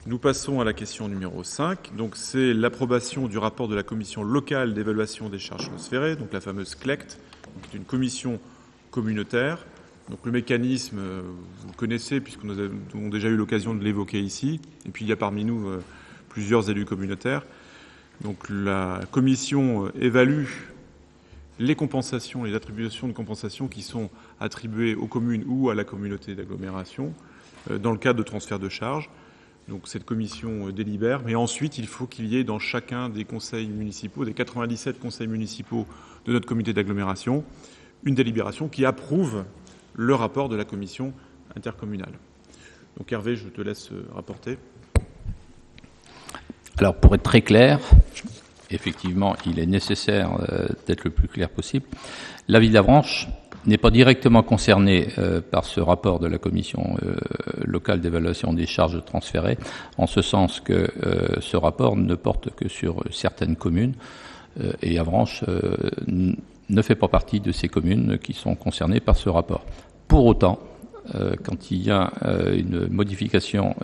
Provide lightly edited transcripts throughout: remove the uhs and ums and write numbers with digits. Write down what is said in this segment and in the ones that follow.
Nous passons à la question numéro 5. Donc, c'est l'approbation du rapport de la commission locale d'évaluation des charges transférées, donc la fameuse CLECT, qui est une commission communautaire. Donc, le mécanisme, vous le connaissez, puisque nous avons déjà eu l'occasion de l'évoquer ici. Et puis, il y a parmi nous plusieurs élus communautaires. Donc, la commission évalue les compensations, les attributions de compensation qui sont attribuées aux communes ou à la communauté d'agglomération dans le cadre de transfert de charges. Donc cette commission délibère, mais ensuite il faut qu'il y ait dans chacun des conseils municipaux, des 97 conseils municipaux de notre comité d'agglomération, une délibération qui approuve le rapport de la commission intercommunale. Donc Hervé, je te laisse rapporter. Alors pour être très clair, effectivement il est nécessaire d'être le plus clair possible. La ville d'Avranches n'est pas directement concerné par ce rapport de la commission locale d'évaluation des charges transférées, en ce sens que ce rapport ne porte que sur certaines communes et Avranches ne fait pas partie de ces communes qui sont concernées par ce rapport. Pour autant, quand il y a une modification,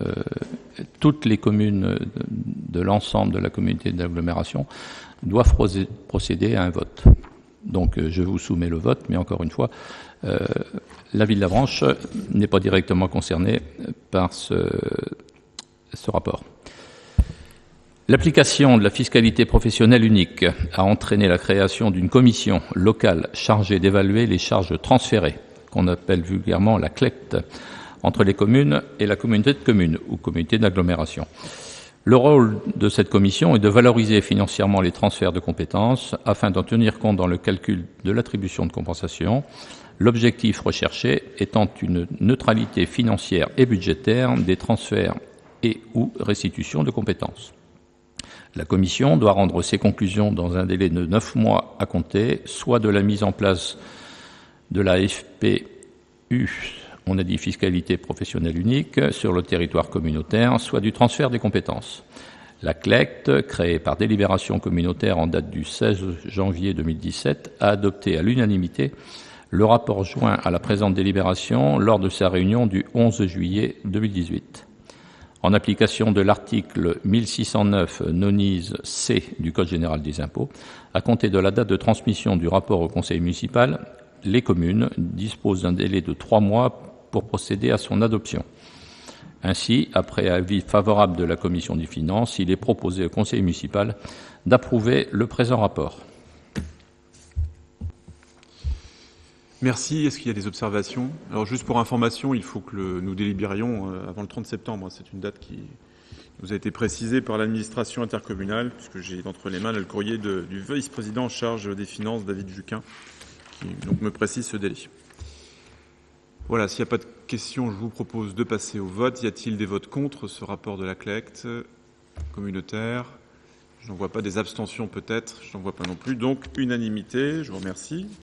toutes les communes de l'ensemble de la communauté d'agglomération doivent procéder à un vote. Donc je vous soumets le vote, mais encore une fois, la ville d'Avranches n'est pas directement concernée par ce rapport. L'application de la fiscalité professionnelle unique a entraîné la création d'une commission locale chargée d'évaluer les charges transférées, qu'on appelle vulgairement la CLECT, entre les communes et la communauté de communes ou communauté d'agglomération. Le rôle de cette commission est de valoriser financièrement les transferts de compétences afin d'en tenir compte dans le calcul de l'attribution de compensation, l'objectif recherché étant une neutralité financière et budgétaire des transferts et ou restitutions de compétences. La commission doit rendre ses conclusions dans un délai de 9 mois à compter, soit de la mise en place de la FPU, on a dit fiscalité professionnelle unique, sur le territoire communautaire, soit du transfert des compétences. La CLECT, créée par délibération communautaire en date du 16 janvier 2017, a adopté à l'unanimité le rapport joint à la présente délibération lors de sa réunion du 11 juillet 2018. En application de l'article 1609 nonise C du Code général des impôts, à compter de la date de transmission du rapport au conseil municipal, les communes disposent d'un délai de 3 mois pour procéder à son adoption. Ainsi, après avis favorable de la commission des finances, il est proposé au conseil municipal d'approuver le présent rapport. Merci. Est-ce qu'il y a des observations? Alors juste pour information, il faut que nous délibérions avant le 30 septembre. C'est une date qui nous a été précisée par l'administration intercommunale, puisque j'ai entre les mains le courrier du vice-président en charge des finances, David Juquin, qui donc me précise ce délai. Voilà, s'il n'y a pas de questions, je vous propose de passer au vote. Y a-t-il des votes contre ce rapport de la CLECT communautaire? Je n'en vois pas. Des abstentions peut-être? Je n'en vois pas non plus. Donc, unanimité. Je vous remercie.